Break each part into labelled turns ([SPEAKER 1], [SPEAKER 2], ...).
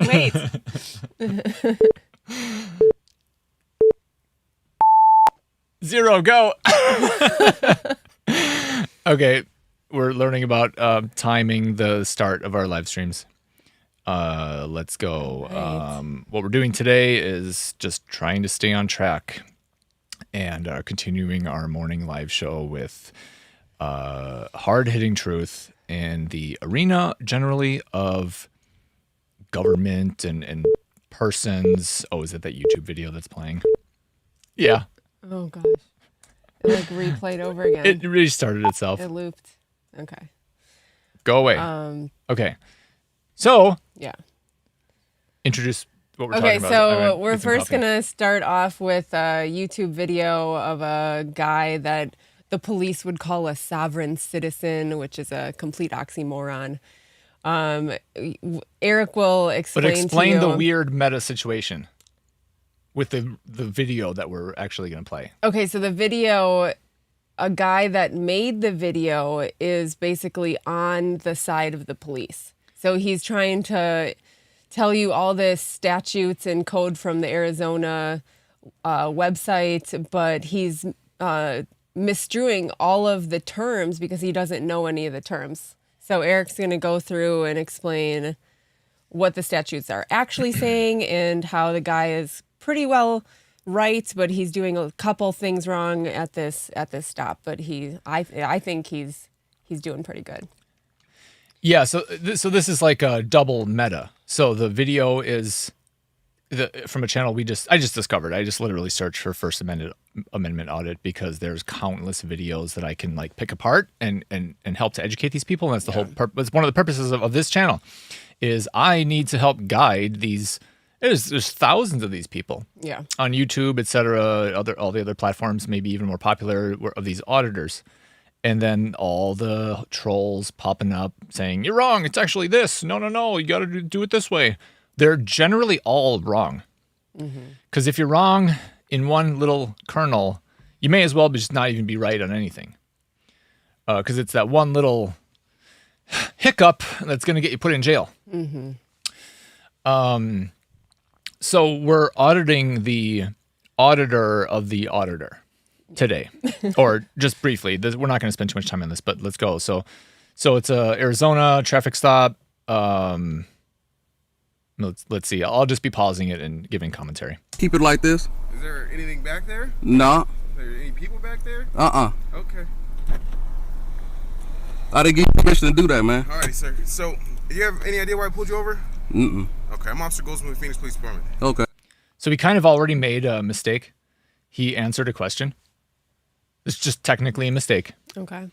[SPEAKER 1] Wait.
[SPEAKER 2] Zero, go. Okay, we're learning about timing the start of our live streams. Let's go.
[SPEAKER 1] Right.
[SPEAKER 2] What we're doing today is just trying to stay on track and continuing our morning live show with hard-hitting truth in the arena generally of government and persons. Oh, is it that YouTube video that's playing? Yeah.
[SPEAKER 1] Oh gosh. It like replayed over again.
[SPEAKER 2] It restarted itself.
[SPEAKER 1] It looped. Okay.
[SPEAKER 2] Go away. Okay. So,
[SPEAKER 1] yeah.
[SPEAKER 2] Introduce what we're
[SPEAKER 1] Okay,
[SPEAKER 2] talking about.
[SPEAKER 1] so we're first going to start off with a YouTube video of a guy that the police would call a sovereign citizen, which is a complete oxymoron. Eric will explain
[SPEAKER 2] But explain
[SPEAKER 1] to you.
[SPEAKER 2] the weird meta situation with the video that we're actually going to play.
[SPEAKER 1] Okay, so the video, a guy that made the video is basically on the side of the police. So he's trying to tell you all the statutes and code from the Arizona website, but he's misdrewing all of the terms because he doesn't know any of the terms. So Eric's going to go through and explain what the statutes are actually saying and how the guy is pretty well right, but he's doing a couple things wrong at this stop. But I think he's doing pretty good.
[SPEAKER 2] Yeah, so this is like a double meta. So the video is from a channel I just discovered. I just literally searched for First Amendment audit because there's countless videos that I can like pick apart and help to educate these people. And that's the whole purpose. One of the purposes of this channel is I need to help guide these. There's thousands of these people on YouTube, et cetera, all the other platforms, maybe even more popular, of these auditors. And then all the trolls popping up saying, you're wrong, it's actually this. No, you got to do it this way. They're generally all wrong. Because if you're wrong in one little kernel, you may as well just not even be right on anything. Because it's that one little hiccup that's going to get you put in jail. So we're auditing the auditor of the auditor today, or just briefly. We're not going to spend too much time on this, but let's go. So it's a Arizona traffic stop. Let's see. I'll just be pausing it and giving commentary.
[SPEAKER 3] Keep it like this.
[SPEAKER 4] Is there anything back there?
[SPEAKER 3] No.
[SPEAKER 4] Are there any people back there?
[SPEAKER 3] Okay.
[SPEAKER 4] Okay.
[SPEAKER 3] I didn't give you permission to do that, man.
[SPEAKER 4] Alrighty, sir. So, do you have any idea why I pulled you over?
[SPEAKER 3] Mm-mm.
[SPEAKER 4] Okay, I'm Officer Goldsmith with Phoenix Police Department.
[SPEAKER 3] Okay.
[SPEAKER 2] So he kind of already made a mistake. He answered a question. It's just technically a mistake.
[SPEAKER 1] Okay.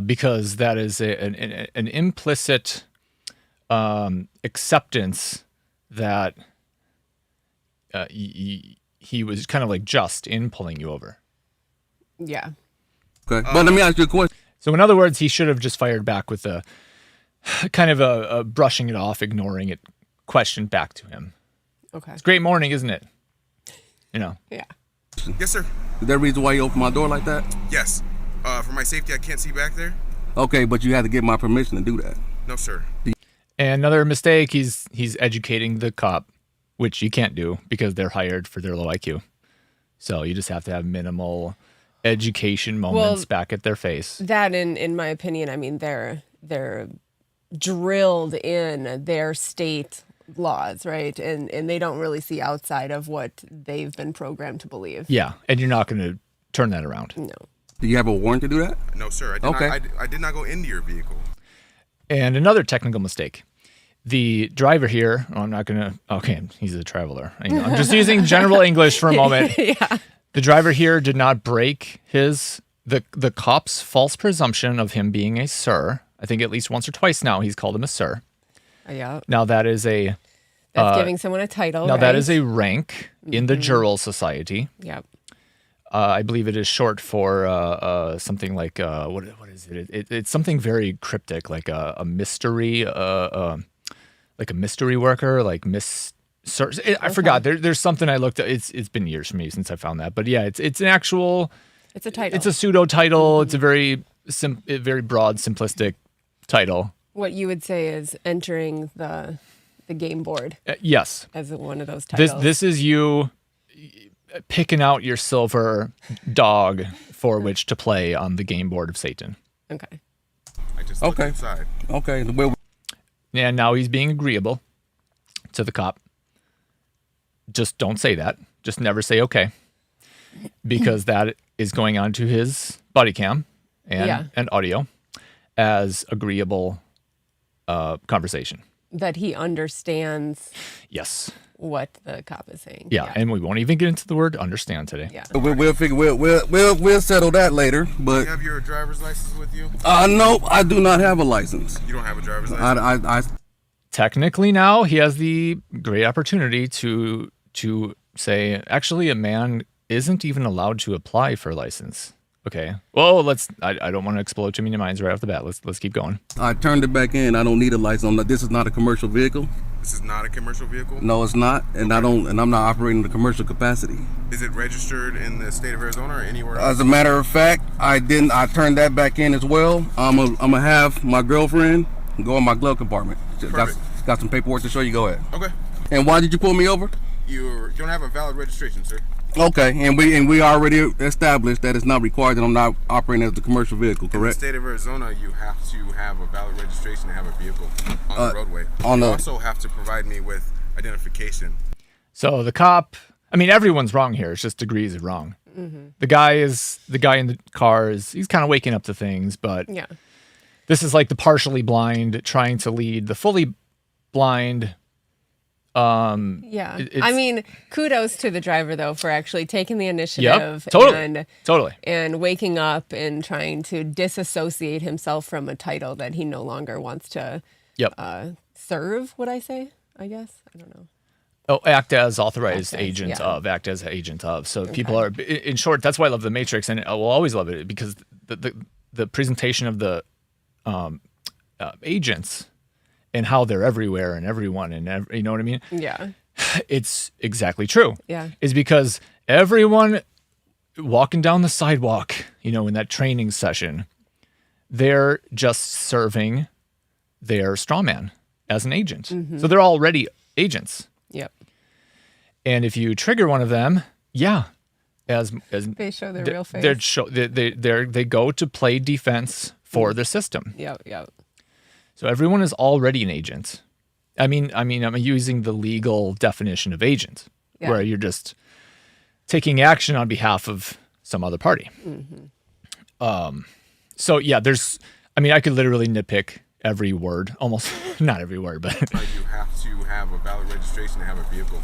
[SPEAKER 2] Because that is an implicit acceptance that he was kind of like just in pulling you over.
[SPEAKER 1] Yeah.
[SPEAKER 3] Okay. But let me ask you a question.
[SPEAKER 2] So in other words, he should have just fired back with a kind of a brushing it off, ignoring it question back to him.
[SPEAKER 1] Okay.
[SPEAKER 2] It's great morning, isn't it? You know.
[SPEAKER 1] Yeah.
[SPEAKER 4] Yes, sir.
[SPEAKER 3] Is there a reason why you opened my door like that?
[SPEAKER 4] Yes. For my safety, I can't see back there.
[SPEAKER 3] Okay, but you had to get my permission to do that.
[SPEAKER 4] No, sir.
[SPEAKER 2] And another mistake, he's educating the cop, which you can't do because they're hired for their low IQ. So you just have to have minimal education moments back at their face.
[SPEAKER 1] That, in my opinion, I mean, they're drilled in their state laws, right? And they don't really see outside of what they've been programmed to believe.
[SPEAKER 2] Yeah, and you're not going to turn that around.
[SPEAKER 1] No.
[SPEAKER 3] Do you have a warrant to do that?
[SPEAKER 4] No, sir. I did not go into your vehicle.
[SPEAKER 2] And another technical mistake. The driver here, I'm not going to, okay, he's a traveler. I'm just using general English for a moment.
[SPEAKER 1] Yeah.
[SPEAKER 2] The driver here did not break the cop's false presumption of him being a sir. I think at least once or twice now he's called him a sir.
[SPEAKER 1] Yeah.
[SPEAKER 2] Now that is
[SPEAKER 1] that's giving someone a title.
[SPEAKER 2] Now
[SPEAKER 1] right?
[SPEAKER 2] that is a rank in the Jural Society.
[SPEAKER 1] Yep.
[SPEAKER 2] I believe it is short for something like what is it? It's something very cryptic, like a mystery, like a mystery worker, like I forgot. There's something I looked at. It's been years for me since I found that, but yeah, it's an actual.
[SPEAKER 1] It's a title.
[SPEAKER 2] It's a pseudo title. It's a very broad, simplistic title.
[SPEAKER 1] What you would say is entering the the game board
[SPEAKER 2] Yes.
[SPEAKER 1] as one of those titles.
[SPEAKER 2] This is you picking out your silver dog for which to play on the game board of Satan.
[SPEAKER 1] Okay.
[SPEAKER 4] I just looked
[SPEAKER 3] Okay.
[SPEAKER 4] inside.
[SPEAKER 3] Okay. Well,
[SPEAKER 2] And now he's being agreeable to the cop. Just don't say that. Just never say okay. Because that is going on to his body cam and audio as agreeable conversation.
[SPEAKER 1] That he understands
[SPEAKER 2] Yes.
[SPEAKER 1] what the cop is saying.
[SPEAKER 2] Yeah, and we won't even get into the word understand today.
[SPEAKER 1] Yeah.
[SPEAKER 3] we'll figure we'll settle that later.
[SPEAKER 4] Do
[SPEAKER 3] But
[SPEAKER 4] you have your driver's license with you?
[SPEAKER 3] no, I do not have a license.
[SPEAKER 4] You don't have a driver's license?
[SPEAKER 3] I
[SPEAKER 2] Technically now he has the great opportunity to say, actually, a man isn't even allowed to apply for a license. Okay. Well, I don't want to explode too many minds right off the bat. Let's keep going.
[SPEAKER 3] I turned it back in. I don't need a license. This is not a commercial vehicle.
[SPEAKER 4] This is not a commercial vehicle?
[SPEAKER 3] No, it's not, and I'm not operating in the commercial capacity.
[SPEAKER 4] Is it registered in the state of Arizona or anywhere else?
[SPEAKER 3] As a matter of fact, I turned that back in as well. I'm gonna have my girlfriend go in my glove compartment. Got some paperwork to show you. Go ahead.
[SPEAKER 4] Okay.
[SPEAKER 3] And why did you pull me over?
[SPEAKER 4] You don't have a valid registration, sir.
[SPEAKER 3] Okay, and we already established that it's not required that I'm not operating as a commercial vehicle,
[SPEAKER 4] In the
[SPEAKER 3] correct?
[SPEAKER 4] state of Arizona, you have to have a valid registration to have a vehicle on the roadway.
[SPEAKER 3] You
[SPEAKER 4] also have to provide me with identification.
[SPEAKER 2] So the cop, I mean, everyone's wrong here. It's just degrees of wrong. Mm-hmm. The guy in the car he's kind of waking up to things, but
[SPEAKER 1] Yeah.
[SPEAKER 2] this is like the partially blind trying to lead the fully blind.
[SPEAKER 1] Yeah. I mean, kudos to the driver, though, for actually taking the initiative
[SPEAKER 2] Totally.
[SPEAKER 1] and waking up and trying to disassociate himself from a title that he no longer wants to serve, would I say? I guess. I don't know.
[SPEAKER 2] Oh, act as authorized
[SPEAKER 1] Act as,
[SPEAKER 2] agent
[SPEAKER 1] yeah.
[SPEAKER 2] of, act as agent of. So people are, in short, that's why I love The Matrix, and I will always love it, because the presentation of the agents and how they're everywhere and everyone and you know what I mean?
[SPEAKER 1] Yeah.
[SPEAKER 2] It's exactly true.
[SPEAKER 1] Yeah.
[SPEAKER 2] Is because everyone walking down the sidewalk, in that training session, they're just serving their straw man as an agent.
[SPEAKER 1] Mm-hmm.
[SPEAKER 2] So they're already agents.
[SPEAKER 1] Yep.
[SPEAKER 2] And if you trigger one of them, as
[SPEAKER 1] They show their real face.
[SPEAKER 2] they go to play defense for the system.
[SPEAKER 1] Yep.
[SPEAKER 2] So everyone is already an agent. I mean, I'm using the legal definition of agent, where you're just taking action on behalf of some other party. Mm-hmm. So yeah, I could literally nitpick every word, almost not every word, but
[SPEAKER 4] You have to have a valid registration to have a vehicle.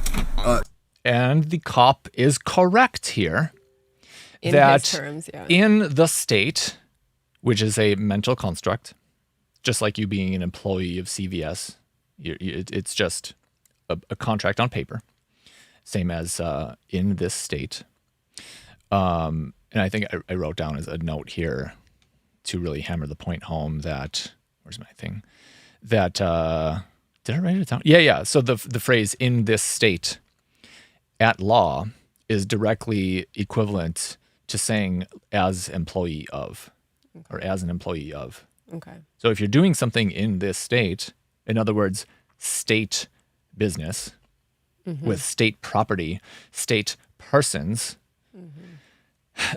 [SPEAKER 2] and the cop is correct here
[SPEAKER 1] In
[SPEAKER 2] that
[SPEAKER 1] his terms, yeah.
[SPEAKER 2] in the state, which is a mental construct, just like you being an employee of CVS, it's just a contract on paper, same as in this state. And I think I wrote down as a note here to really hammer the point home that, where's my thing? That, did I write it down? Yeah. So the phrase "in this state" at law is directly equivalent to saying "as employee of" or "as an employee of."
[SPEAKER 1] Okay.
[SPEAKER 2] So if you're doing something in this state, in other words, state business with state property, state persons,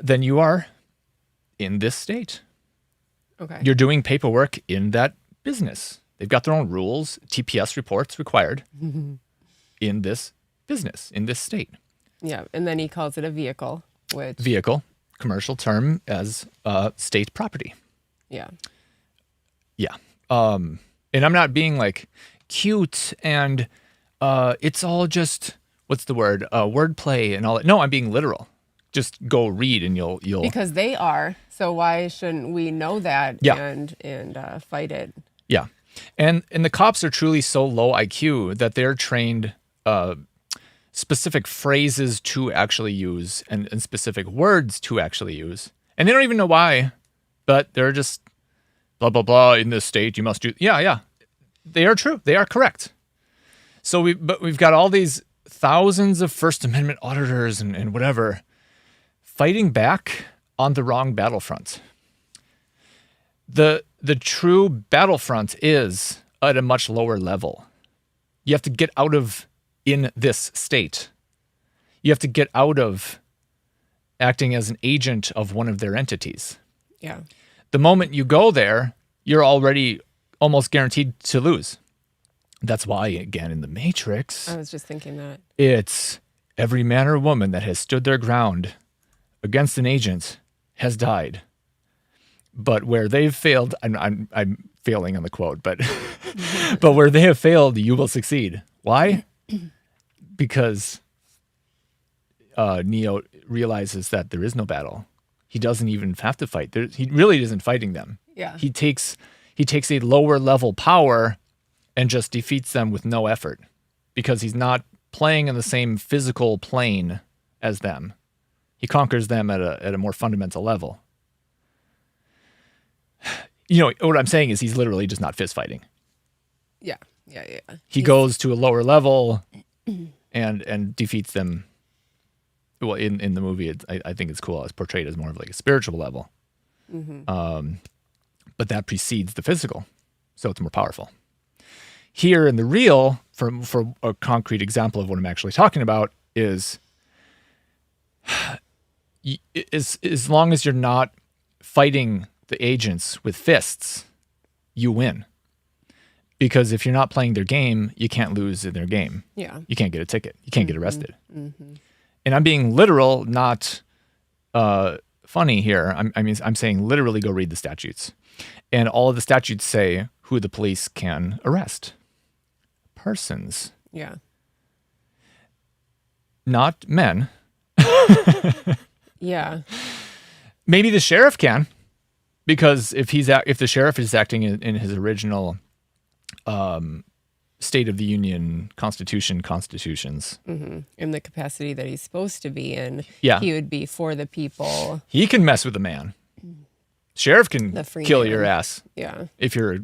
[SPEAKER 2] then you are in this state.
[SPEAKER 1] Okay.
[SPEAKER 2] You're doing paperwork in that business. They've got their own rules, TPS reports required in this business, in this state.
[SPEAKER 1] Yeah. And then he calls it a vehicle, which.
[SPEAKER 2] Vehicle, commercial term as state property.
[SPEAKER 1] Yeah.
[SPEAKER 2] Yeah. And I'm not being like cute and it's all just, what's the word? Wordplay and all that. No, I'm being literal. Just go read and you'll
[SPEAKER 1] Because they are. So why shouldn't we know that and fight it?
[SPEAKER 2] Yeah. And the cops are truly so low IQ that they're trained specific phrases to actually use and specific words to actually use. And they don't even know why, but they're just blah, blah, blah, in this state, you must do. Yeah. They are true. They are correct. So we've got all these thousands of First Amendment auditors and whatever fighting back on the wrong battlefront. The true battlefront is at a much lower level You have to get out of in this state. You have to get out of acting as an agent of one of their entities.
[SPEAKER 1] Yeah.
[SPEAKER 2] The moment you go there, you're already almost guaranteed to lose. That's why, again, in the Matrix,
[SPEAKER 1] I was just thinking that.
[SPEAKER 2] it's every man or woman that has stood their ground against an agent has died. But where they've failed, I'm failing on the quote, but but where they have failed, you will succeed. Why? Because Neo realizes that there is no battle. He doesn't even have to fight. He really isn't fighting them.
[SPEAKER 1] Yeah.
[SPEAKER 2] He takes a lower level power and just defeats them with no effort because he's not playing in the same physical plane as them. He conquers them at a more fundamental level. You know, what I'm saying is he's literally just not fist fighting.
[SPEAKER 1] Yeah.
[SPEAKER 2] He goes to a lower level and defeats them. Well, in the movie, I think it's cool. It's portrayed as more of like a spiritual level. But that precedes the physical, so it's more powerful. Here in the real, for a concrete example of what I'm actually talking about, is as long as you're not fighting the agents with fists, you win. Because if you're not playing their game, you can't lose in their game.
[SPEAKER 1] Yeah.
[SPEAKER 2] You can't get a ticket. You can't get arrested. And I'm being literal, not funny here. I'm saying literally go read the statutes. And all of the statutes say who the police can arrest. Persons.
[SPEAKER 1] Yeah.
[SPEAKER 2] Not men.
[SPEAKER 1] Yeah.
[SPEAKER 2] Maybe the sheriff can. Because if the sheriff is acting in his original State of the Union constitutions.
[SPEAKER 1] In the capacity that he's supposed to be in,
[SPEAKER 2] Yeah.
[SPEAKER 1] he would be for the people.
[SPEAKER 2] He can mess with a man. Sheriff can
[SPEAKER 1] The free
[SPEAKER 2] kill
[SPEAKER 1] man.
[SPEAKER 2] your ass
[SPEAKER 1] Yeah.
[SPEAKER 2] if you're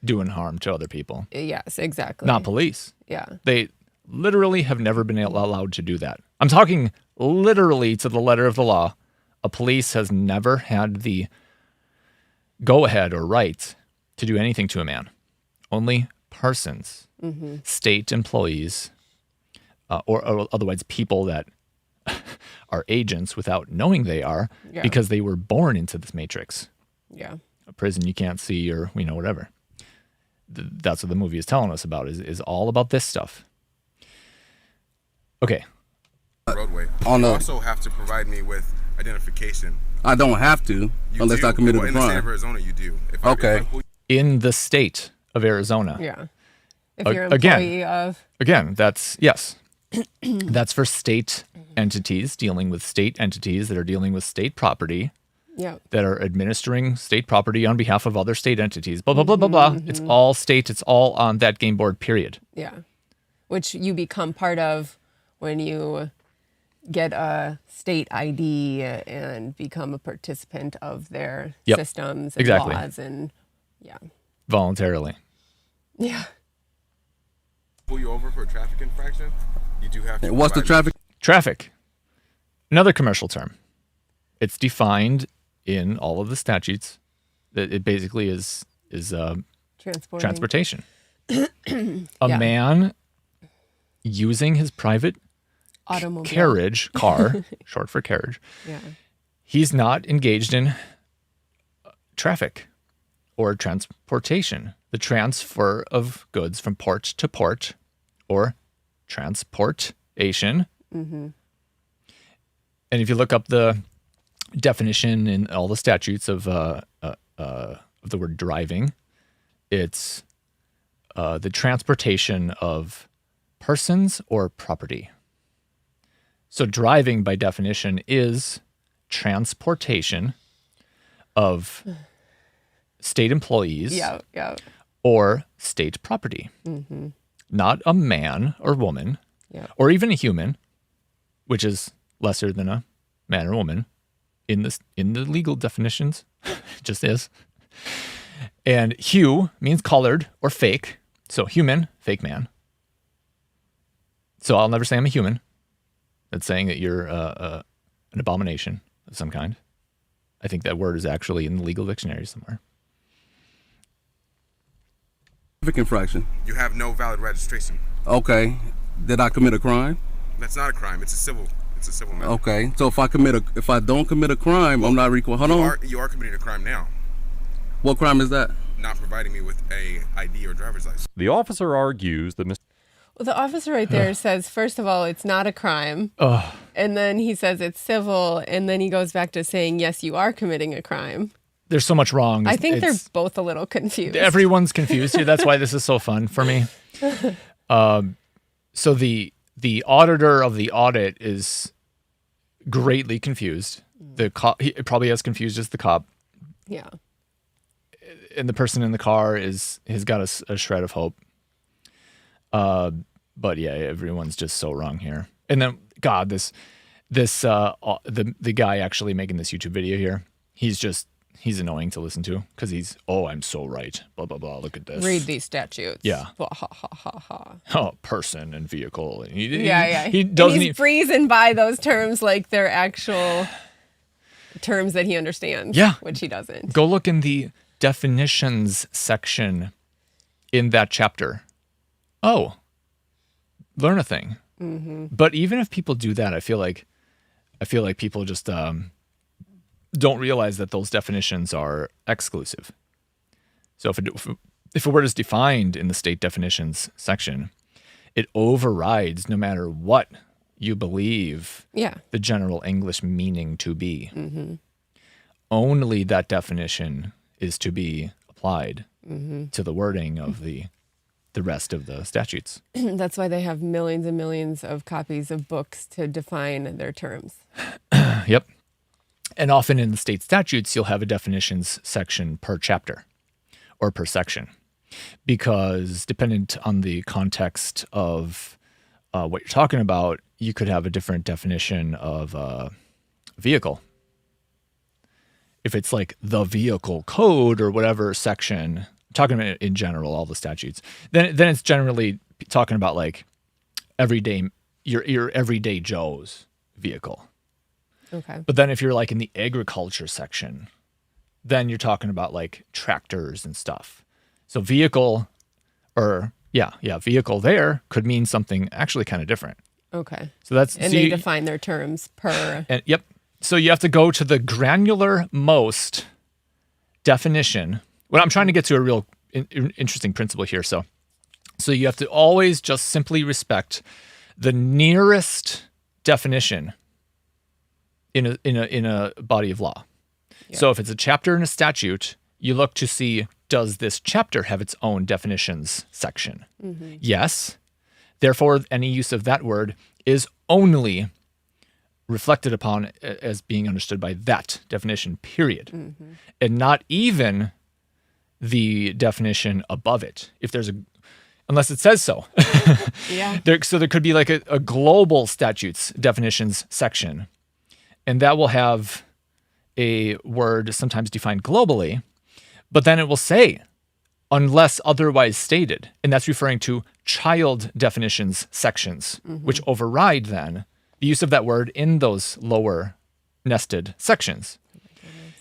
[SPEAKER 2] doing harm to other people.
[SPEAKER 1] Yes, exactly.
[SPEAKER 2] Not police.
[SPEAKER 1] Yeah.
[SPEAKER 2] They literally have never been allowed to do that. I'm talking literally to the letter of the law. A police has never had the go-ahead or right to do anything to a man. Only persons, state employees, or otherwise people that are agents without knowing they are,
[SPEAKER 1] Yeah.
[SPEAKER 2] because they were born into this matrix.
[SPEAKER 1] Yeah.
[SPEAKER 2] A prison you can't see, or whatever. That's what the movie is telling us about. Is all about this stuff. Okay.
[SPEAKER 4] Roadway.
[SPEAKER 3] On
[SPEAKER 4] You
[SPEAKER 3] the-
[SPEAKER 4] also have to provide me with identification.
[SPEAKER 3] I don't have to
[SPEAKER 4] You
[SPEAKER 3] unless
[SPEAKER 4] do.
[SPEAKER 3] I committed
[SPEAKER 4] Well,
[SPEAKER 3] a
[SPEAKER 4] in the state of
[SPEAKER 3] crime.
[SPEAKER 4] Arizona, you do.
[SPEAKER 3] Okay.
[SPEAKER 4] If I pull
[SPEAKER 2] In the state of Arizona.
[SPEAKER 1] Yeah. If you're an
[SPEAKER 2] Again.
[SPEAKER 1] employee of.
[SPEAKER 2] Again, yes. That's for state entities dealing with state entities that are dealing with state property,
[SPEAKER 1] Yeah.
[SPEAKER 2] that are administering state property on behalf of other state entities. Blah, blah, blah, blah, blah. It's all state. It's all on that game board, period.
[SPEAKER 1] Yeah. Which you become part of when you get a state ID and become a participant of their
[SPEAKER 2] Yep.
[SPEAKER 1] systems and
[SPEAKER 2] Exactly.
[SPEAKER 1] laws and yeah.
[SPEAKER 2] Voluntarily.
[SPEAKER 1] Yeah.
[SPEAKER 4] pull you over for a traffic infraction, you do have to.
[SPEAKER 3] What's the
[SPEAKER 4] provide me-
[SPEAKER 3] traffic?
[SPEAKER 2] Traffic. Another commercial term. It's defined in all of the statutes. That it basically is
[SPEAKER 1] Transporting.
[SPEAKER 2] transportation. A
[SPEAKER 1] Yeah.
[SPEAKER 2] man using his private
[SPEAKER 1] Automobile.
[SPEAKER 2] carriage, car, short for carriage,
[SPEAKER 1] Yeah.
[SPEAKER 2] he's not engaged in traffic or transportation, the transfer of goods from port to port or transportation. And if you look up the definition in all the statutes of the word driving, it's the transportation of persons or property. So driving, by definition, is transportation of state employees
[SPEAKER 1] Yeah. Yeah.
[SPEAKER 2] or state property. Not a man or woman,
[SPEAKER 1] Yeah.
[SPEAKER 2] or even a human, which is lesser than a man or woman in the legal definitions. It just is. And hue means colored or fake. So human, fake man. So I'll never say I'm a human. That's saying that you're an abomination of some kind. I think that word is actually in the legal dictionary somewhere.
[SPEAKER 3] infraction.
[SPEAKER 4] You have no valid registration.
[SPEAKER 3] Okay. Did I commit a crime?
[SPEAKER 4] That's not a crime. It's a civil matter.
[SPEAKER 3] Okay. So if I don't commit a crime, I'm not required. Hold on.
[SPEAKER 4] You are committing a crime now.
[SPEAKER 3] What crime is that?
[SPEAKER 4] Not providing me with a ID or driver's license.
[SPEAKER 5] The officer argues that Mr.
[SPEAKER 1] Well, the officer right there says, first of all, it's not a crime. And then he says it's civil. And then he goes back to saying, yes, you are committing a crime.
[SPEAKER 2] There's so much wrong.
[SPEAKER 1] I think they're both a little confused.
[SPEAKER 2] Everyone's confused here. That's why this is so fun for me. So the auditor of the audit is greatly confused. The cop, he probably as confused as the cop.
[SPEAKER 1] Yeah.
[SPEAKER 2] And the person in the car has got a shred of hope. But yeah, everyone's just so wrong here. And then God, the guy actually making this YouTube video here, he's annoying to listen to because I'm so right. Blah blah blah. Look at this.
[SPEAKER 1] Read these statutes.
[SPEAKER 2] Yeah.
[SPEAKER 1] Ha ha ha ha.
[SPEAKER 2] Oh, person and vehicle. And
[SPEAKER 1] He
[SPEAKER 2] doesn't.
[SPEAKER 1] He's breezing by those terms like they're actual terms that he understands.
[SPEAKER 2] Yeah.
[SPEAKER 1] Which he doesn't.
[SPEAKER 2] Go look in the definitions section in that chapter. Oh, learn a thing. Mm-hmm. But even if people do that, I feel like people just don't realize that those definitions are exclusive. So if a word is defined in the state definitions section, it overrides no matter what you believe the general English meaning to be. Mm-hmm. Only that definition is to be applied to the wording of the rest of the statutes.
[SPEAKER 1] That's why they have millions and millions of copies of books to define their terms.
[SPEAKER 2] Yep. And often in the state statutes, you'll have a definitions section per chapter or per section, because dependent on the context of what you're talking about, you could have a different definition of vehicle. If it's like the vehicle code or whatever section, talking about in general, all the statutes, then it's generally talking about like your everyday Joe's vehicle.
[SPEAKER 1] Okay.
[SPEAKER 2] But then if you're like in the agriculture section, then you're talking about like tractors and stuff. So vehicle vehicle there could mean something actually kind of different.
[SPEAKER 1] Okay.
[SPEAKER 2] So
[SPEAKER 1] they define their terms per.
[SPEAKER 2] And yep. So you have to go to the granular most definition. What I'm trying to get to a real interesting principle here. So you have to always just simply respect the nearest definition in a body of law. Yeah. So if it's a chapter in a statute, you look to see, does this chapter have its own definitions section? Mm-hmm. Yes. Therefore, any use of that word is only reflected upon as being understood by that definition, period. Mm-hmm. And not even the definition above it. If there's unless it says so. Yeah. So there could be like a global statutes definitions section, and that will have a word sometimes defined globally, but then it will say, unless otherwise stated. And that's referring to child definitions sections, which override then the use of that word in those lower nested sections.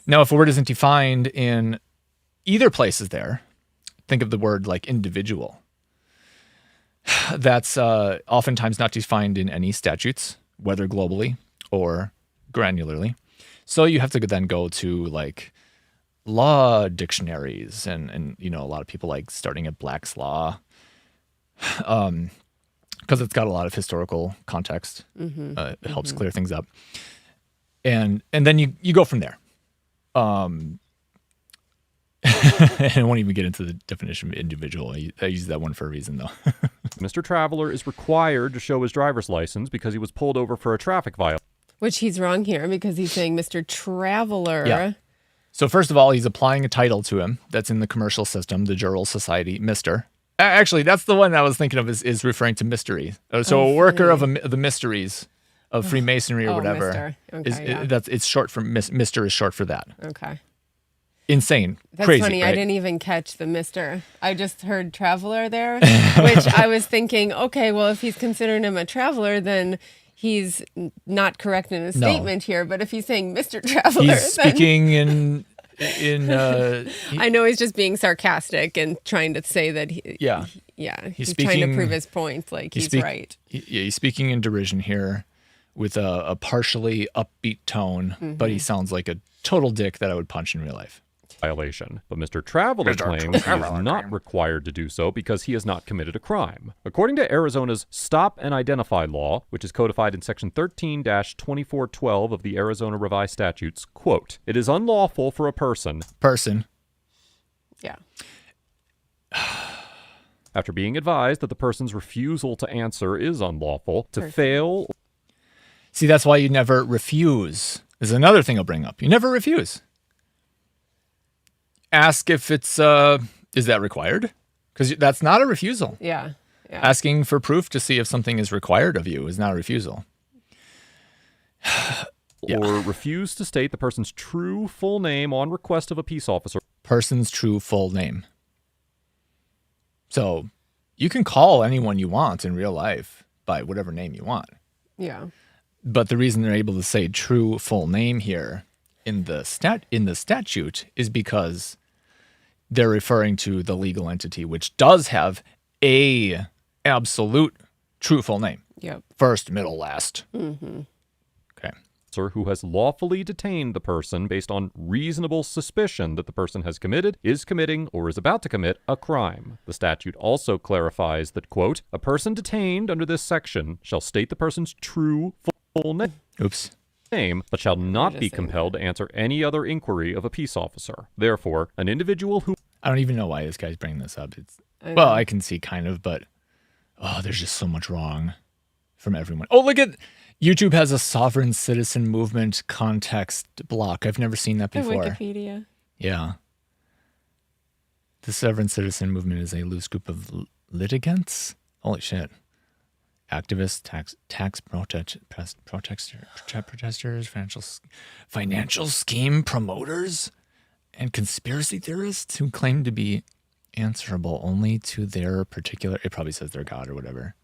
[SPEAKER 2] Now, if a word isn't defined in either place is there, think of the word like individual. That's oftentimes not defined in any statutes, whether globally or granularly. So you have to then go to like law dictionaries and a lot of people like starting at Black's Law because it's got a lot of historical context. It helps clear things up. And then you go from there. And I won't even get into the definition of individual. I use that one for a reason, though.
[SPEAKER 5] Mr. Traveler is required to show his driver's license because he was pulled over for a traffic violation.
[SPEAKER 1] Which he's wrong here because he's saying Mr. Traveler.
[SPEAKER 2] Yeah. So first of all, he's applying a title to him that's in the commercial system, the Jural Society, Mr. Actually, that's the one I was thinking of is referring to mystery. So a worker of the mysteries of Freemasonry or whatever. It's short for Mr. is short for that.
[SPEAKER 1] Okay.
[SPEAKER 2] Insane.
[SPEAKER 1] That's
[SPEAKER 2] crazy,
[SPEAKER 1] funny.
[SPEAKER 2] right?
[SPEAKER 1] I didn't even catch the Mr. I just heard traveler there, which I was thinking, okay, well, if he's considering him a traveler, then he's not correct in his statement here. But if he's saying Mr. Traveler,
[SPEAKER 2] he's speaking in
[SPEAKER 1] I know he's just being sarcastic and trying to say that he's trying to prove his point, like he's right.
[SPEAKER 2] He's speaking in derision here with a partially upbeat tone, but he sounds like a total dick that I would punch in real life.
[SPEAKER 5] Violation. But Mr. Traveler claims he is not required to do so because he has not committed a crime. According to Arizona's Stop and Identify law, which is codified in Section 13-2412 of the Arizona Revised Statutes, quote, it is unlawful for a person.
[SPEAKER 1] Yeah.
[SPEAKER 5] After being advised that the person's refusal to answer is unlawful, to fail.
[SPEAKER 2] See, that's why you never refuse. There's another thing I'll bring up. You never refuse. Ask if it's, is that required? Because that's not a refusal.
[SPEAKER 1] Yeah.
[SPEAKER 2] Asking for proof to see if something is required of you is not a refusal.
[SPEAKER 5] Or refuse to state the person's true full name on request of a peace officer.
[SPEAKER 2] Person's true full name. So you can call anyone you want in real life by whatever name you want.
[SPEAKER 1] Yeah.
[SPEAKER 2] But the reason they're able to say true full name here in the statute is because they're referring to the legal entity, which does have a absolute true full name.
[SPEAKER 1] Yep.
[SPEAKER 2] First, middle, last.
[SPEAKER 1] Mm-hmm.
[SPEAKER 2] Okay.
[SPEAKER 5] Who has lawfully detained the person based on reasonable suspicion that the person has committed, is committing, or is about to commit a crime. The statute also clarifies that, quote, a person detained under this section shall state the person's true full name.
[SPEAKER 2] Oops.
[SPEAKER 5] Name, but shall not be compelled to answer any other inquiry of a peace officer. Therefore, an individual who...
[SPEAKER 2] I don't even know why this guy's bringing this up. Well, I can see kind of, but there's just so much wrong from everyone. Oh, look at... YouTube has a sovereign citizen movement context block. I've never seen that before.
[SPEAKER 1] Wikipedia.
[SPEAKER 2] Yeah. The sovereign citizen movement is a loose group of litigants. Holy shit. Activists, tax protesters, financial scheme promoters, and conspiracy theorists who claim to be answerable only to their particular, it probably says their God or whatever.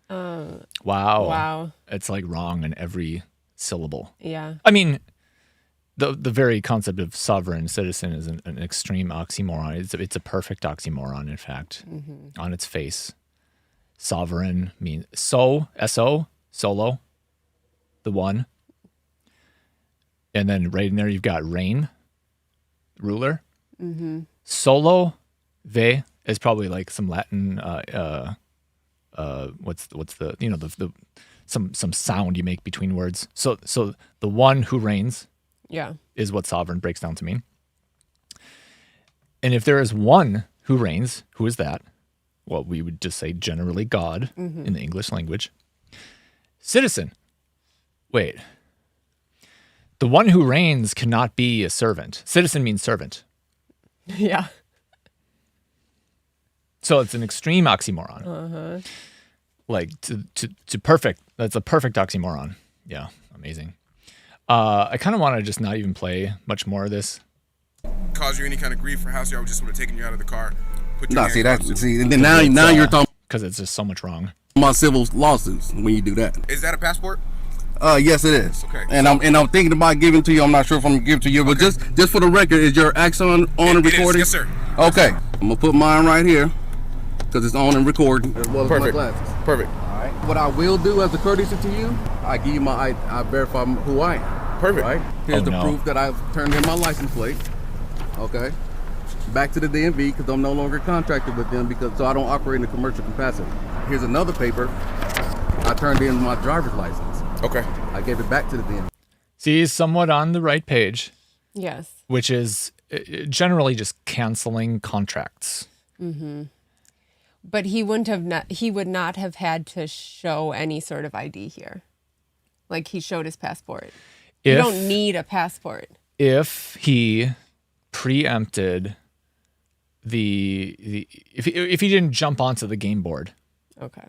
[SPEAKER 2] Wow. It's like wrong in every syllable.
[SPEAKER 1] Yeah.
[SPEAKER 2] I mean, the very concept of sovereign citizen is an extreme oxymoron. It's a perfect oxymoron, in fact, on its face. Sovereign means S-O, solo, the one. And then right in there you've got reign, ruler. Solo, ve, is probably like some Latin, what's the, you know, the some sound you make between words. So the one who reigns is what sovereign breaks down to mean. And if there is one who reigns, who is that? Well, we would just say generally God in the English language. Citizen. Wait. The one who reigns cannot be a servant. Citizen means servant.
[SPEAKER 1] Yeah.
[SPEAKER 2] So it's an extreme oxymoron. Like to perfect. That's a perfect oxymoron. Yeah, amazing. I kind of want to just not even play much more of this.
[SPEAKER 4] Cause you any kind of grief or house, I just would have taken you out of the car.
[SPEAKER 3] And then now you're talking
[SPEAKER 2] because it's just so much wrong.
[SPEAKER 3] About civil lawsuits when you do that.
[SPEAKER 4] Is that a passport?
[SPEAKER 3] Yes, it is.
[SPEAKER 4] Okay.
[SPEAKER 3] And I'm thinking about giving it to you. I'm not sure if I'm gonna give it to you, but just for the record, is your accent on and recording?
[SPEAKER 4] Yes, sir.
[SPEAKER 3] Okay. I'm gonna put mine right here because it's on and recording as well as my glasses.
[SPEAKER 4] Perfect.
[SPEAKER 3] All right. What I will do as a courtesy to you, I give you I verify who I am.
[SPEAKER 4] Perfect.
[SPEAKER 3] Right. Here's the proof that I've turned in my license plate. Okay. Back to the DMV because I'm no longer contracted with them so I don't operate in a commercial capacity. Here's another paper. I turned in my driver's license.
[SPEAKER 4] Okay.
[SPEAKER 3] I gave it back to the DMV.
[SPEAKER 2] See, he's somewhat on the right page.
[SPEAKER 1] Yes.
[SPEAKER 2] Which is generally just canceling contracts.
[SPEAKER 1] But he would not have had to show any sort of ID here. Like he showed his passport. You don't need a passport.
[SPEAKER 2] If he preempted if he didn't jump onto the game board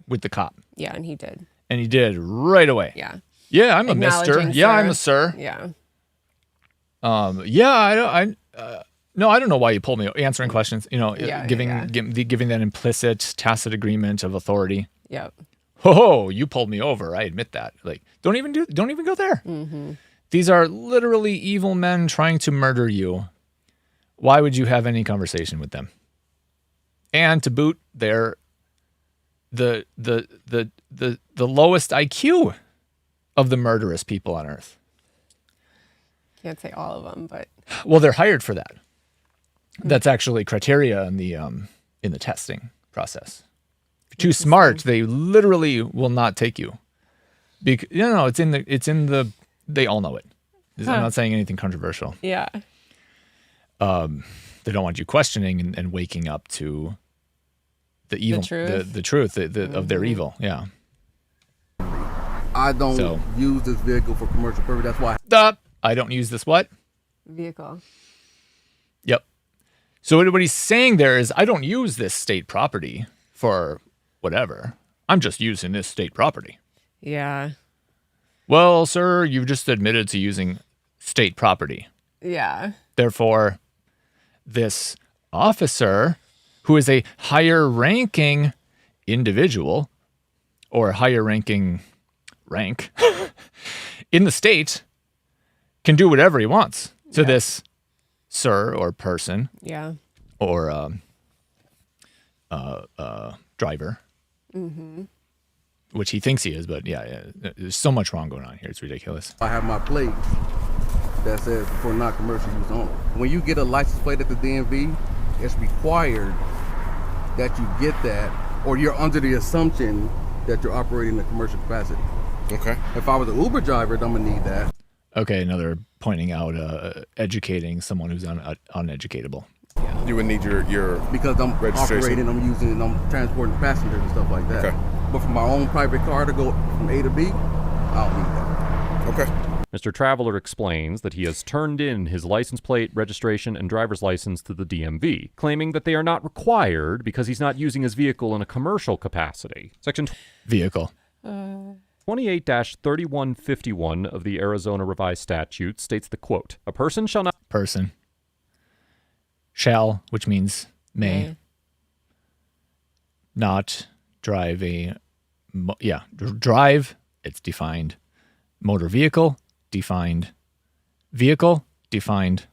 [SPEAKER 2] with the cop.
[SPEAKER 1] Yeah, and he did.
[SPEAKER 2] And he did right away.
[SPEAKER 1] Yeah.
[SPEAKER 2] Yeah, I'm a mister. Yeah, I'm a sir.
[SPEAKER 1] Yeah.
[SPEAKER 2] Yeah, no, I don't know why you pulled me answering questions, giving that implicit tacit agreement of authority.
[SPEAKER 1] Yep.
[SPEAKER 2] Oh, you pulled me over. I admit that. Like, don't even go there. These are literally evil men trying to murder you why would you have any conversation with them? And to boot, they're the lowest IQ of the murderous people on earth.
[SPEAKER 1] Can't say all of them, but
[SPEAKER 2] Well, they're hired for that. That's actually criteria in the testing process. If you're too smart, they literally will not take you. It's in the. They all know it. I'm not saying anything controversial.
[SPEAKER 1] yeah.
[SPEAKER 2] They don't want you questioning and waking up to the evil, the truth of their evil. Yeah.
[SPEAKER 3] I don't use this vehicle for commercial purpose. That's why
[SPEAKER 2] I don't use this what?
[SPEAKER 1] Vehicle.
[SPEAKER 2] Yep. So what he's saying there is, I don't use this state property for whatever. I'm just using this state property.
[SPEAKER 1] Yeah.
[SPEAKER 2] Well, sir, you've just admitted to using state property.
[SPEAKER 1] Yeah.
[SPEAKER 2] Therefore, this officer, who is a higher ranking individual or higher ranking rank in the state, can do whatever he wants to this sir or person.
[SPEAKER 1] Yeah.
[SPEAKER 2] Or driver, which he thinks he is, but there's so much wrong going on here. It's ridiculous.
[SPEAKER 3] I have my plate that says for non-commercial use only. When you get a license plate at the DMV, it's required that you get that, or you're under the assumption that you're operating in a commercial capacity.
[SPEAKER 4] Okay.
[SPEAKER 3] If I was an Uber driver, I'm gonna need that.
[SPEAKER 2] Okay, another pointing out educating someone who's uneducatable.
[SPEAKER 4] You would need your
[SPEAKER 3] Because I'm operating, I'm using, I'm transporting passengers and stuff like that.
[SPEAKER 4] Okay.
[SPEAKER 3] But for my own private car to go from A to B, I don't need that.
[SPEAKER 4] Okay.
[SPEAKER 5] Mr. Traveler explains that he has turned in his license plate, registration, and driver's license to the DMV, claiming that they are not required because he's not using his vehicle in a commercial capacity. Section
[SPEAKER 2] Vehicle.
[SPEAKER 5] 28-3151 of the Arizona Revised Statute states the quote, "A person shall not..."
[SPEAKER 2] Person. Shall, which means may. Not drive drive, it's defined. Motor vehicle, defined. Vehicle, defined.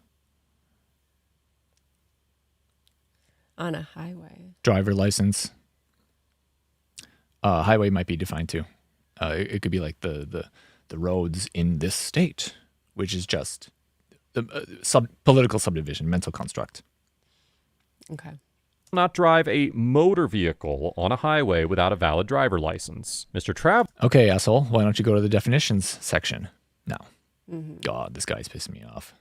[SPEAKER 1] On a highway.
[SPEAKER 2] Driver license. Highway might be defined too. It could be like the roads in this state, which is just the political subdivision, mental construct.
[SPEAKER 1] Okay.
[SPEAKER 5] Not drive a motor vehicle on a highway without a valid driver license. Mr.
[SPEAKER 2] Okay, asshole. Why don't you go to the definitions section now? God, this guy's pissing me off.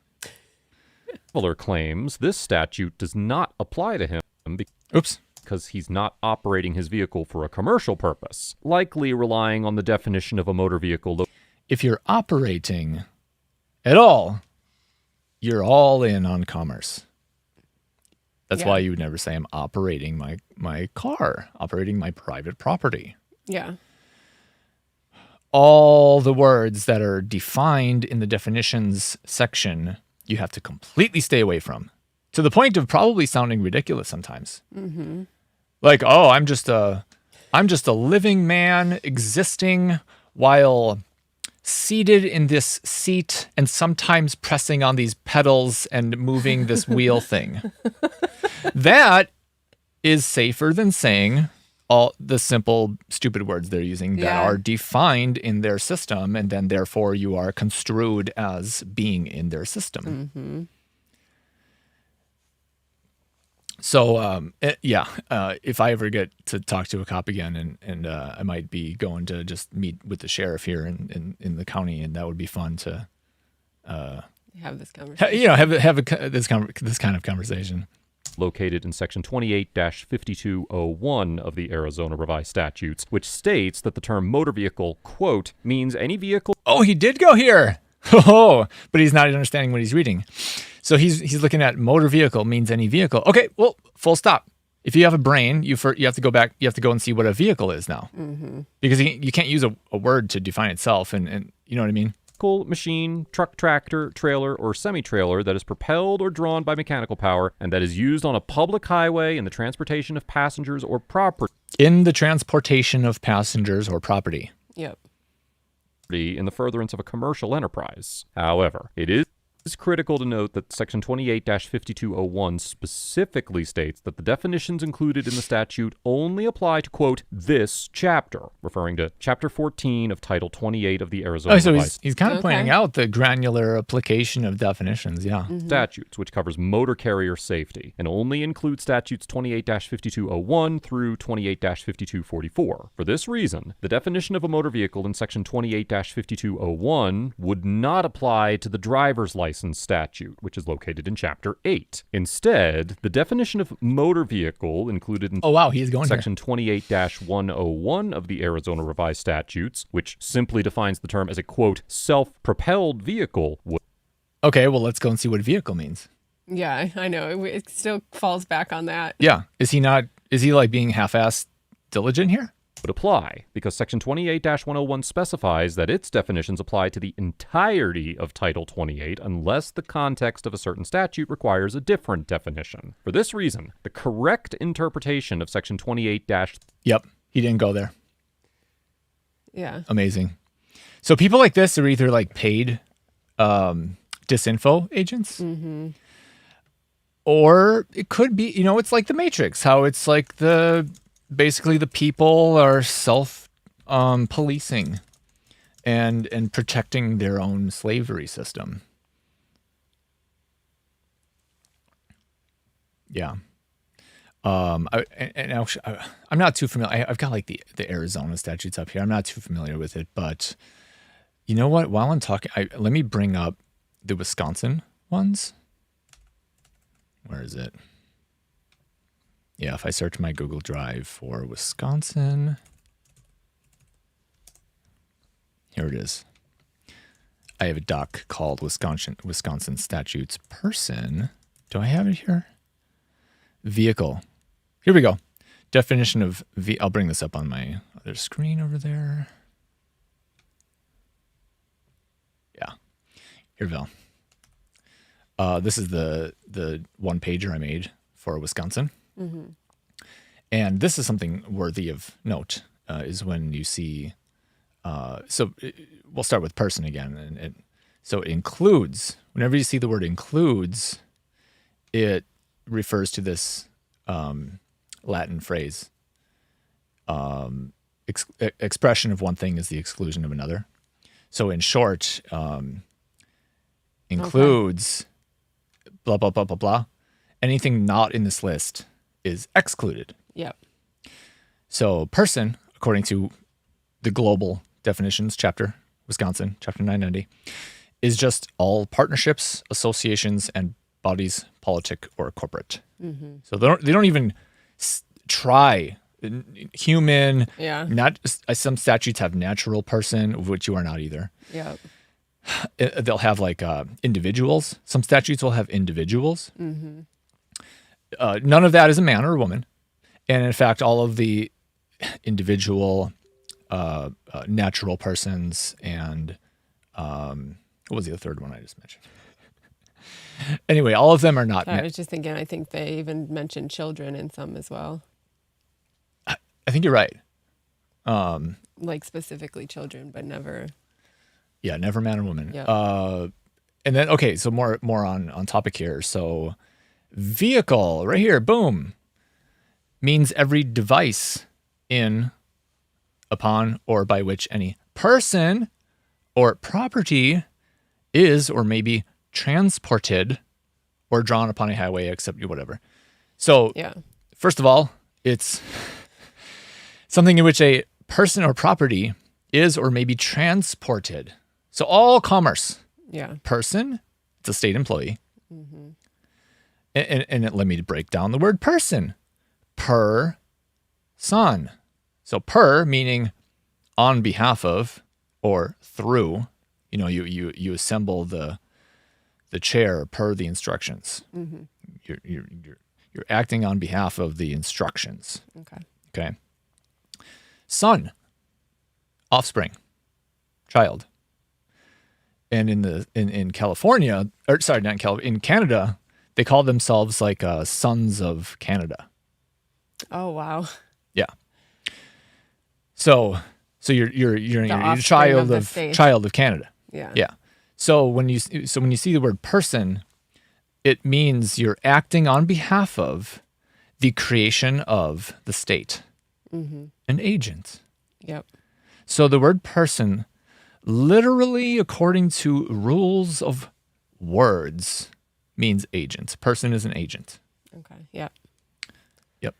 [SPEAKER 5] Traveler claims this statute does not apply to him because he's not operating his vehicle for a commercial purpose, likely relying on the definition of a motor vehicle.
[SPEAKER 2] If you're operating at all, you're all in on commerce. That's why you would never say I'm operating my car, operating my private property.
[SPEAKER 1] Yeah.
[SPEAKER 2] All the words that are defined in the definitions section, you have to completely stay away from, to the point of probably sounding ridiculous sometimes. Mm-hmm. Like, oh, I'm just a living man existing while seated in this seat and sometimes pressing on these pedals and moving this wheel thing. That is safer than saying all the simple, stupid words they're using that are defined in their system, and then therefore you are construed as being in their system.
[SPEAKER 1] Mm-hmm.
[SPEAKER 2] So, if I ever get to talk to a cop again, and I might be going to just meet with the sheriff here in the county, and that would be fun to
[SPEAKER 1] have this conversation.
[SPEAKER 2] This kind of conversation.
[SPEAKER 5] Located in Section 28-5201 of the Arizona Revised Statutes, which states that the term motor vehicle, quote, means any vehicle.
[SPEAKER 2] Oh, he did go here. Oh, but he's not understanding what he's reading. So he's looking at motor vehicle means any vehicle. Okay, well, full stop. If you have a brain, you have to go back. You have to go and see what a vehicle is now, because you can't use a word to define itself. And you know what I mean.
[SPEAKER 5] Machine, truck, tractor, trailer, or semi-trailer that is propelled or drawn by mechanical power and that is used on a public highway in the transportation of passengers or property.
[SPEAKER 2] In the transportation of passengers or property.
[SPEAKER 1] Yep.
[SPEAKER 5] In the furtherance of a commercial enterprise. However, it is It's critical to note that Section 28-5201 specifically states that the definitions included in the statute only apply to, quote, this chapter, referring to Chapter 14 of Title 28 of the Arizona
[SPEAKER 2] So
[SPEAKER 5] Revised
[SPEAKER 2] he's kind of pointing out the granular application of definitions, yeah.
[SPEAKER 5] statutes, which covers motor carrier safety, and only includes statutes 28-5201 through 28-5244. For this reason, the definition of a motor vehicle in Section 28-5201 would not apply to the driver's license statute, which is located in Chapter 8. Instead, the definition of motor vehicle included in
[SPEAKER 2] He's going
[SPEAKER 5] Section 28-101 of the Arizona Revised Statutes, which simply defines the term as a, quote, self-propelled vehicle.
[SPEAKER 2] Okay, well, let's go and see what vehicle means.
[SPEAKER 1] Yeah, I know. It still falls back on that.
[SPEAKER 2] Yeah. Is he like being half-assed diligent here?
[SPEAKER 5] Would apply, because Section 28-101 specifies that its definitions apply to the entirety of Title 28 unless the context of a certain statute requires a different definition. For this reason, the correct interpretation of Section 28-
[SPEAKER 2] Yep, he didn't go there.
[SPEAKER 1] Yeah.
[SPEAKER 2] Amazing. So people like this are either like paid disinfo agents, or it could be, it's like the Matrix, how it's like basically the people are self-policing and protecting their own slavery system. Yeah. I'm not too familiar. I've got like the Arizona statutes up here. I'm not too familiar with it, but you know what? While I'm talking, let me bring up the Wisconsin ones. Where is it? Yeah, if I search my Google Drive for Wisconsin, here it is. I have a doc called Wisconsin Statutes Person. Do I have it here? Vehicle. Here we go. Definition of I'll bring this up on my other screen over there. Yeah. Here, Val. This is the one pager I made for Wisconsin. And this is something worthy of note, is when you see, so we'll start with person again. So it includes, whenever you see the word includes, it refers to this Latin phrase, expression of one thing is the exclusion of another. So in short, includes blah, blah, blah, blah, blah. Anything not in this list is excluded.
[SPEAKER 1] Yep.
[SPEAKER 2] So person, according to the global definitions chapter, Wisconsin, chapter 990, is just all partnerships, associations, and bodies, politic or corporate. So they don't even try human.
[SPEAKER 1] Yeah.
[SPEAKER 2] Not some statutes have natural person, of which you are not either.
[SPEAKER 1] Yep.
[SPEAKER 2] They'll have like individuals. Some statutes will have individuals. None of that is a man or a woman. And in fact, all of the individual natural persons and what was the third one I just mentioned? Anyway, all of them are not.
[SPEAKER 1] I was just thinking, I think they even mentioned children in some as well.
[SPEAKER 2] I think you're right.
[SPEAKER 1] Like specifically children, but never.
[SPEAKER 2] Yeah, never man or woman.
[SPEAKER 1] Yeah.
[SPEAKER 2] And then, okay, so more on topic here. So vehicle, right here, boom, means every device in, upon, or by which any person or property is or may be transported or drawn upon a highway, except whatever. So,
[SPEAKER 1] Yeah.
[SPEAKER 2] First of all, it's something in which a person or property is or may be transported. So all commerce,
[SPEAKER 1] Yeah.
[SPEAKER 2] person, it's a state employee. And let me break down the word person. Per son. So per meaning on behalf of or through. You assemble the chair per the instructions. You're acting on behalf of the instructions. Okay. Son, offspring, child. And in California, or sorry, not in California, in Canada, they call themselves like Sons of Canada.
[SPEAKER 1] Oh, wow.
[SPEAKER 2] Yeah. So you're a
[SPEAKER 1] offspring
[SPEAKER 2] child
[SPEAKER 1] of the
[SPEAKER 2] of
[SPEAKER 1] state.
[SPEAKER 2] child of Canada.
[SPEAKER 1] Yeah.
[SPEAKER 2] Yeah. So when you see the word person, it means you're acting on behalf of the creation of the state, an agent.
[SPEAKER 1] Yep.
[SPEAKER 2] So the word person, literally according to rules of words, means agent. Person is an agent.
[SPEAKER 1] Okay. Yep.
[SPEAKER 2] Yep.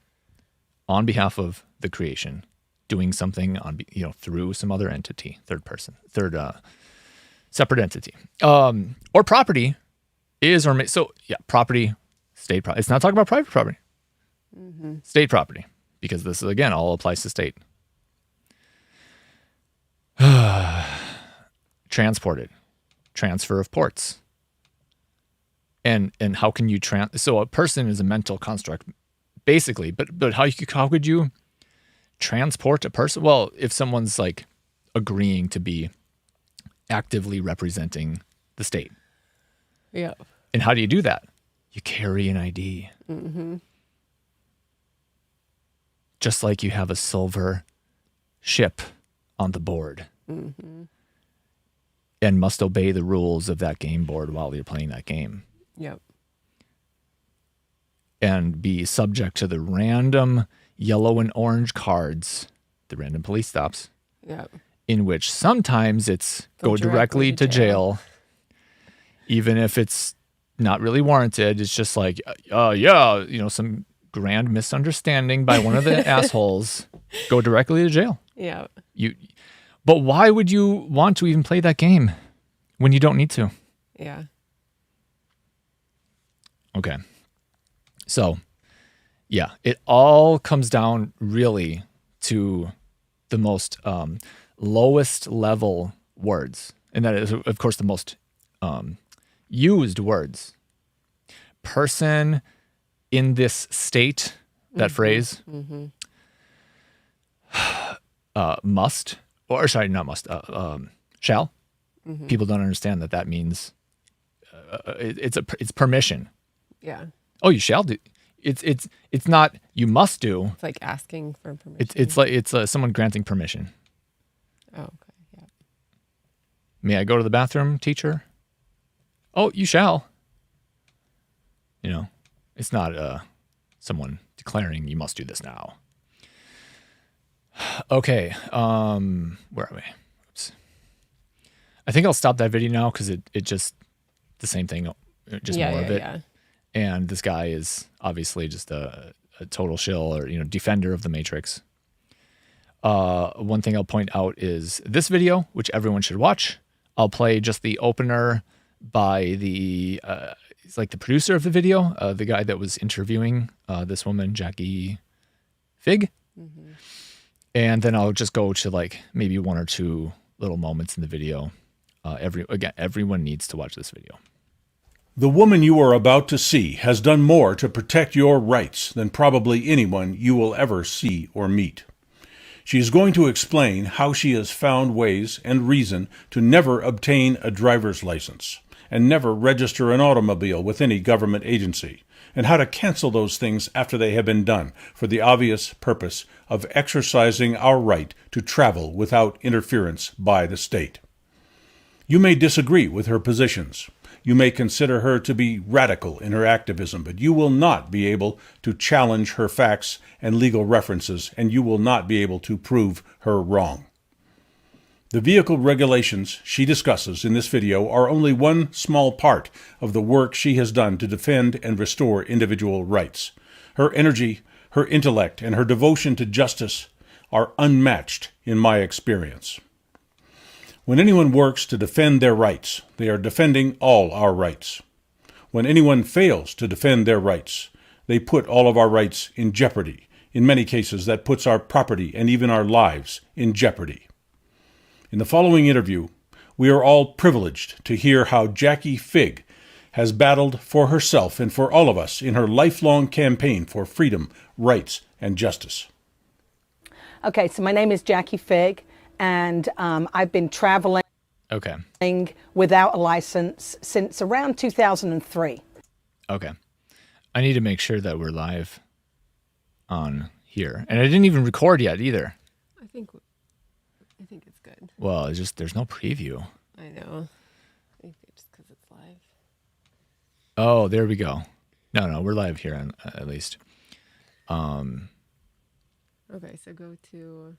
[SPEAKER 2] On behalf of the creation, doing something through some other entity, third person, separate entity. Or property is or may, so yeah, property, state property. It's not talking about private property. State property, because this is again all applies to state. Transported, transfer of ports. And how can you so a person is a mental construct basically, but how could you transport a person? Well, if someone's like agreeing to be actively representing the state.
[SPEAKER 1] Yeah.
[SPEAKER 2] And how do you do that? You carry an ID. Just like you have a silver ship on the board. And must obey the rules of that game board while you're playing that game.
[SPEAKER 1] Yep.
[SPEAKER 2] And be subject to the random yellow and orange cards, the random police stops.
[SPEAKER 1] Yep.
[SPEAKER 2] In which sometimes it's go directly to jail, even if it's not really warranted. It's just like, some grand misunderstanding by one of the assholes, go directly to jail.
[SPEAKER 1] Yeah.
[SPEAKER 2] But why would you want to even play that game when you don't need to?
[SPEAKER 1] Yeah.
[SPEAKER 2] Okay. So, yeah, it all comes down really to the most lowest level words. And that is, of course, the most used words. Person in this state, that phrase, must, or sorry, not must, shall. People don't understand that means it's permission.
[SPEAKER 1] Yeah.
[SPEAKER 2] Oh, you shall do. It's not you must do.
[SPEAKER 1] It's like asking for permission.
[SPEAKER 2] It's like someone granting permission.
[SPEAKER 1] Oh, okay. Yeah.
[SPEAKER 2] May I go to the bathroom, teacher? Oh, you shall. It's not someone declaring you must do this now. Okay, where are we? Oops. I think I'll stop that video now because it just the same thing, just more of it.
[SPEAKER 1] Yeah.
[SPEAKER 2] And this guy is obviously just a total shill or defender of the Matrix. One thing I'll point out is this video, which everyone should watch. I'll play just the opener by the he's like the producer of the video, the guy that was interviewing this woman, Jackie Fig. And then I'll just go to like maybe one or two little moments in the video. Everyone needs to watch this video.
[SPEAKER 6] The woman you are about to see has done more to protect your rights than probably anyone you will ever see or meet. She is going to explain how she has found ways and reason to never obtain a driver's license and never register an automobile with any government agency, and how to cancel those things after they have been done for the obvious purpose of exercising our right to travel without interference by the state. You may disagree with her positions. You may consider her to be radical in her activism, but you will not be able to challenge her facts and legal references, and you will not be able to prove her wrong. The vehicle regulations she discusses in this video are only one small part of the work she has done to defend and restore individual rights. Her energy, her intellect, and her devotion to justice are unmatched in my experience. When anyone works to defend their rights, they are defending all our rights. When anyone fails to defend their rights, they put all of our rights in jeopardy. In many cases, that puts our property and even our lives in jeopardy. In the following interview, we are all privileged to hear how Jackie Fig has battled for herself and for all of us in her lifelong campaign for freedom, rights, and justice.
[SPEAKER 7] Okay, so my name is Jackie Fig, and I've been traveling without a license since around 2003.
[SPEAKER 2] Okay. I need to make sure that we're live on here. And I didn't even record yet either.
[SPEAKER 1] I think it's good.
[SPEAKER 2] Well, it's just there's no preview.
[SPEAKER 1] I know.
[SPEAKER 2] Oh, there we go. No, we're live here at least.
[SPEAKER 1] Okay, so go to...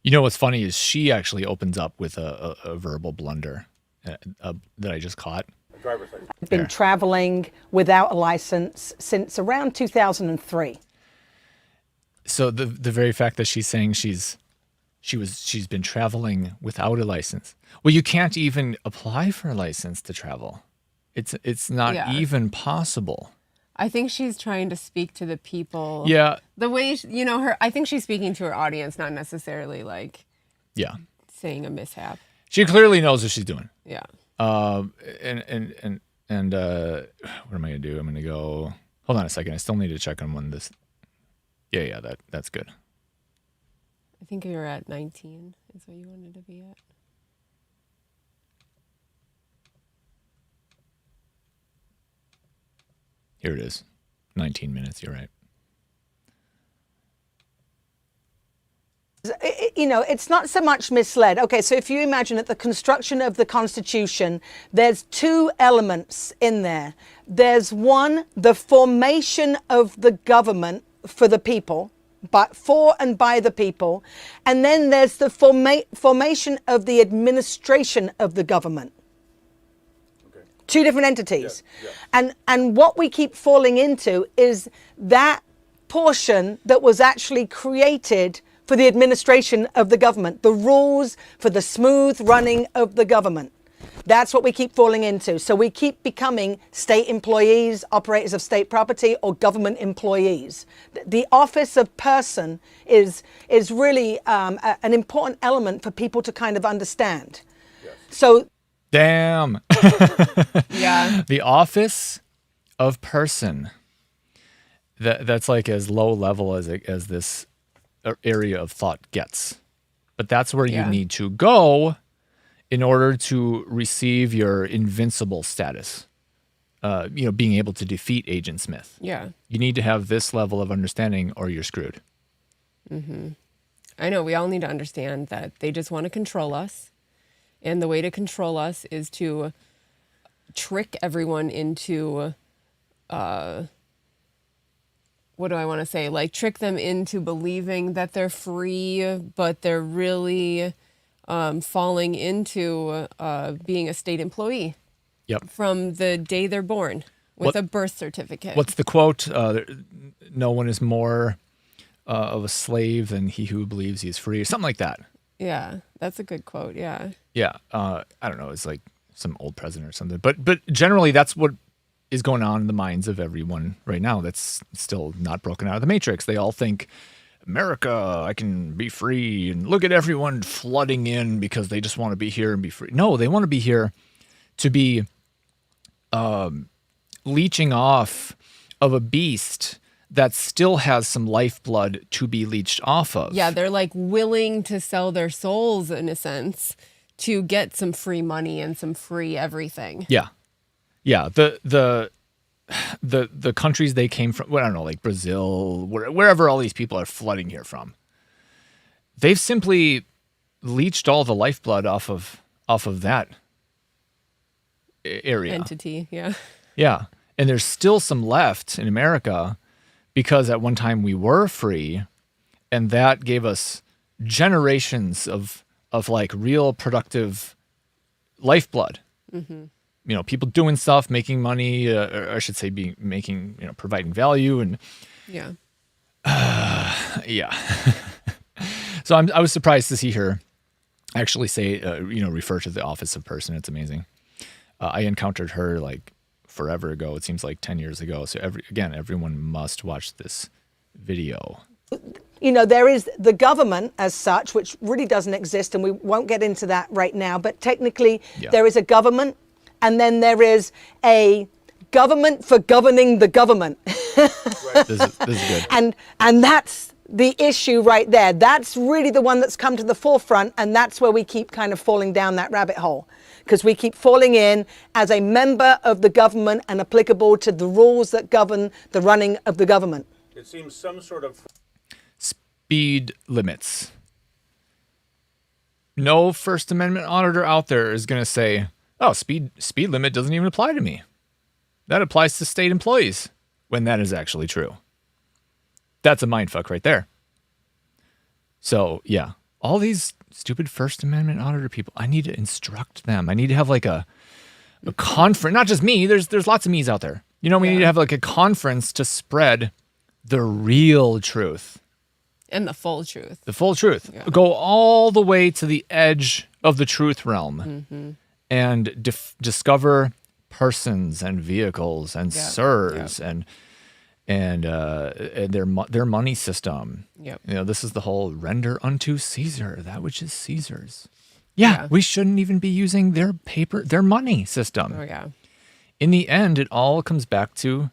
[SPEAKER 2] You know what's funny is she actually opens up with a verbal blunder that I just caught.
[SPEAKER 7] I've been traveling without a license since around 2003.
[SPEAKER 2] So the very fact that she's saying she's been traveling without a license. Well, you can't even apply for a license to travel. It's not even possible.
[SPEAKER 1] I think she's trying to speak to the people.
[SPEAKER 2] Yeah.
[SPEAKER 1] The way, I think she's speaking to her audience, not necessarily like saying a mishap.
[SPEAKER 2] She clearly knows what she's doing.
[SPEAKER 1] Yeah.
[SPEAKER 2] And what am I going to do? I'm going to go, hold on a second. I still need to check on when this, yeah, that's good.
[SPEAKER 1] I think you're at 19 is what you wanted to be at.
[SPEAKER 2] Here it is. 19 minutes, you're right.
[SPEAKER 7] It's not so much misled. Okay, so if you imagine at the construction of the Constitution, there's two elements in there. There's one, the formation of the government for the people, but for and by the people. And then there's the formation of the administration of the government. Two different entities. And what we keep falling into is that portion that was actually created for the administration of the government, the rules for the smooth running of the government. That's what we keep falling into. So we keep becoming state employees, operators of state property, or government employees. The office of person is really an important element for people to kind of understand. So
[SPEAKER 2] damn.
[SPEAKER 1] Yeah.
[SPEAKER 2] The office of person. That's like as low level as this area of thought gets. But that's where you need to go in order to receive your invincible status. Being able to defeat Agent Smith.
[SPEAKER 1] Yeah.
[SPEAKER 2] You need to have this level of understanding or you're screwed.
[SPEAKER 1] Mm-hmm. I know. We all need to understand that they just want to control us. And the way to control us is to trick everyone into, what do I want to say? Like trick them into believing that they're free, but they're really falling into being a state employee.
[SPEAKER 2] Yep.
[SPEAKER 1] From the day they're born with a birth certificate.
[SPEAKER 2] What's the quote? No one is more of a slave than he who believes he is free, or something like that.
[SPEAKER 1] Yeah, that's a good quote. Yeah.
[SPEAKER 2] Yeah. I don't know. It's like some old president or something. But generally, that's what is going on in the minds of everyone right now that's still not broken out of the matrix. They all think, America, I can be free. And look at everyone flooding in because they just want to be here and be free. No, they want to be here to be leeching off of a beast that still has some lifeblood to be leached off of.
[SPEAKER 1] Yeah, they're like willing to sell their souls in a sense to get some free money and some free everything.
[SPEAKER 2] Yeah. Yeah, the countries they came from, well, I don't know, like Brazil, wherever all these people are flooding here from. They've simply leached all the lifeblood off of that area.
[SPEAKER 1] Entity, yeah.
[SPEAKER 2] Yeah. And there's still some left in America because at one time we were free, and that gave us generations of like real productive lifeblood. Mm-hmm. People doing stuff, making money, or I should say providing value. And
[SPEAKER 1] yeah.
[SPEAKER 2] Yeah. So I was surprised to see her actually say, refer to the office of person. It's amazing. I encountered her like forever ago. It seems like 10 years ago. So everyone must watch this video.
[SPEAKER 7] There is the government as such, which really doesn't exist, and we won't get into that right now. But technically, there is a government, and then there is a government for governing the government.
[SPEAKER 2] Right. This is good.
[SPEAKER 7] And that's the issue right there. That's really the one that's come to the forefront, and that's where we keep kind of falling down that rabbit hole. Because we keep falling in as a member of the government and applicable to the rules that govern the running of the government.
[SPEAKER 6] It seems some sort of
[SPEAKER 2] speed limits. No First Amendment auditor out there is going to say, "Oh, speed limit doesn't even apply to me." That applies to state employees when that is actually true. That's a mindfuck right there. So, yeah, all these stupid First Amendment auditor people, I need to instruct them. I need to have like a conference, not just me. There's lots of me's out there. You know, we need to have like a conference to spread the real truth.
[SPEAKER 1] And the full truth.
[SPEAKER 2] The full truth.
[SPEAKER 1] Yeah.
[SPEAKER 2] Go all the way to the edge of the truth realm and discover persons and vehicles and serves and their money system.
[SPEAKER 1] Yep.
[SPEAKER 2] You know, this is the whole render unto Caesar that which is Caesar's. Yeah, we shouldn't even be using their money system.
[SPEAKER 1] Oh, yeah.
[SPEAKER 2] In the end, it all comes back to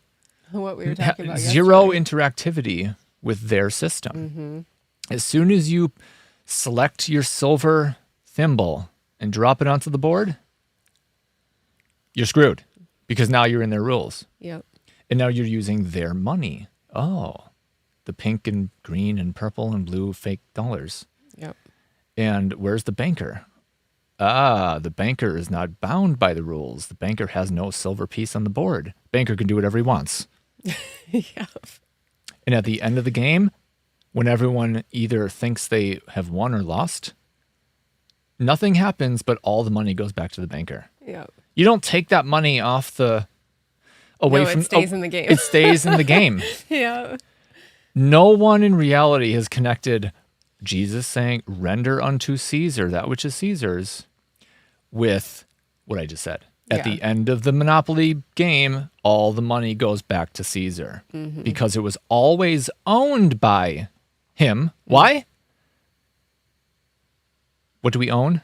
[SPEAKER 1] What we were talking about
[SPEAKER 2] zero
[SPEAKER 1] yesterday.
[SPEAKER 2] interactivity with their system. As soon as you select your silver thimble and drop it onto the board, you're screwed because now you're in their rules.
[SPEAKER 1] Yep.
[SPEAKER 2] And now you're using their money. Oh, the pink and green and purple and blue fake dollars.
[SPEAKER 1] Yep.
[SPEAKER 2] And where's the banker? The banker is not bound by the rules. The banker has no silver piece on the board. Banker can do whatever he wants.
[SPEAKER 1] Yeah.
[SPEAKER 2] And at the end of the game, when everyone either thinks they have won or lost, nothing happens, but all the money goes back to the banker.
[SPEAKER 1] Yep.
[SPEAKER 2] You don't take that money off the
[SPEAKER 1] It stays in the game.
[SPEAKER 2] It stays in the game.
[SPEAKER 1] Yeah.
[SPEAKER 2] No one in reality has connected Jesus saying, render unto Caesar that which is Caesar's with what I just said. At the end of the Monopoly game, all the money goes back to Caesar because it was always owned by him. Why? What do we own?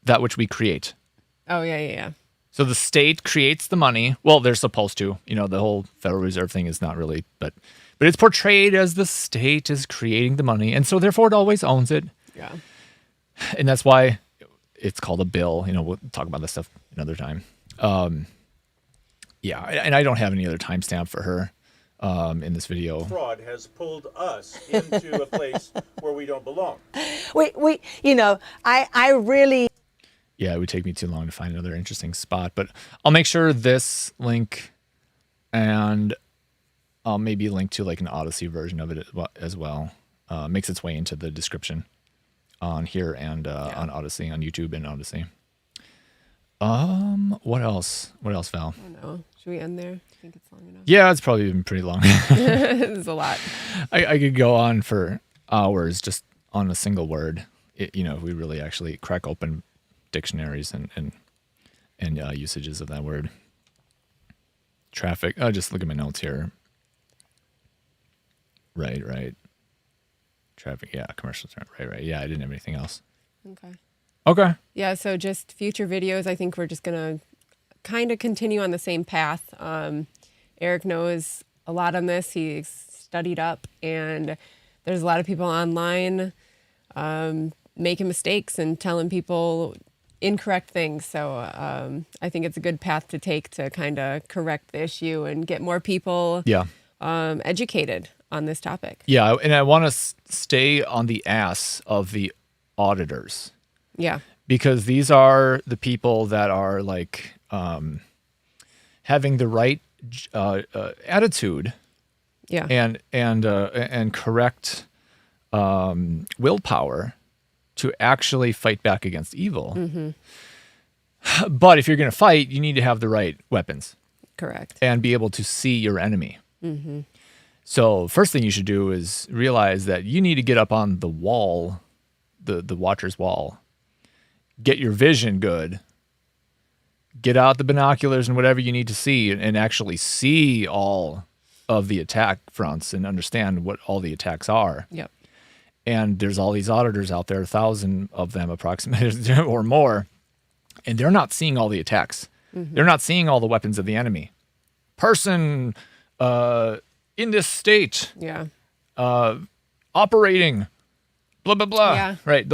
[SPEAKER 2] That which we create.
[SPEAKER 1] Oh, yeah.
[SPEAKER 2] So the state creates the money. Well, they're supposed to. You know, the whole Federal Reserve thing is not really, but it's portrayed as the state is creating the money, and so therefore it always owns it.
[SPEAKER 1] Yeah.
[SPEAKER 2] And that's why it's called a bill. You know, we'll talk about this stuff another time. Yeah, and I don't have any other timestamp for her in this video.
[SPEAKER 6] Fraud has pulled us into a place where we don't belong.
[SPEAKER 7] We you know, I really...
[SPEAKER 2] Yeah, it would take me too long to find another interesting spot, but I'll make sure this link and I'll maybe link to like an Odyssey version of it as well. Makes its way into the description on here and on Odyssey, on YouTube and Odyssey. What else? What else, Val?
[SPEAKER 1] I don't know. Should we end there? I think it's long enough.
[SPEAKER 2] Yeah, it's probably been pretty long.
[SPEAKER 1] It's a lot.
[SPEAKER 2] I could go on for hours just on a single word. You know, if we really actually crack open dictionaries and usages of that word. Traffic. Oh, just look at my notes here. Right. Traffic. Yeah, commercial. Right. Yeah, I didn't have anything else. Okay.
[SPEAKER 1] Yeah, so just future videos, I think we're just going to kind of continue on the same path. Eric knows a lot on this. He's studied up, and there's a lot of people online making mistakes and telling people incorrect things. So I think it's a good path to take to kind of correct the issue and get more people educated on this topic.
[SPEAKER 2] Yeah, and I want to stay on the ass of the auditors.
[SPEAKER 1] Yeah.
[SPEAKER 2] Because these are the people that are like having the right attitude, and correct willpower to actually fight back against evil. Mm-hmm. But if you're going to fight, you need to have the right weapons.
[SPEAKER 1] Correct.
[SPEAKER 2] And be able to see your enemy.
[SPEAKER 1] Mm-hmm.
[SPEAKER 2] So first thing you should do is realize that you need to get up on the wall, the watcher's wall. Get your vision good. Get out the binoculars and whatever you need to see and actually see all of the attack fronts and understand what all the attacks are.
[SPEAKER 1] Yep.
[SPEAKER 2] And there's all these auditors out there, 1,000 of them approximately or more, and they're not seeing all the attacks. Mm-hmm. They're not seeing all the weapons of the enemy. Person in this state, operating, blah, blah, blah.
[SPEAKER 1] Yeah.
[SPEAKER 2] Right.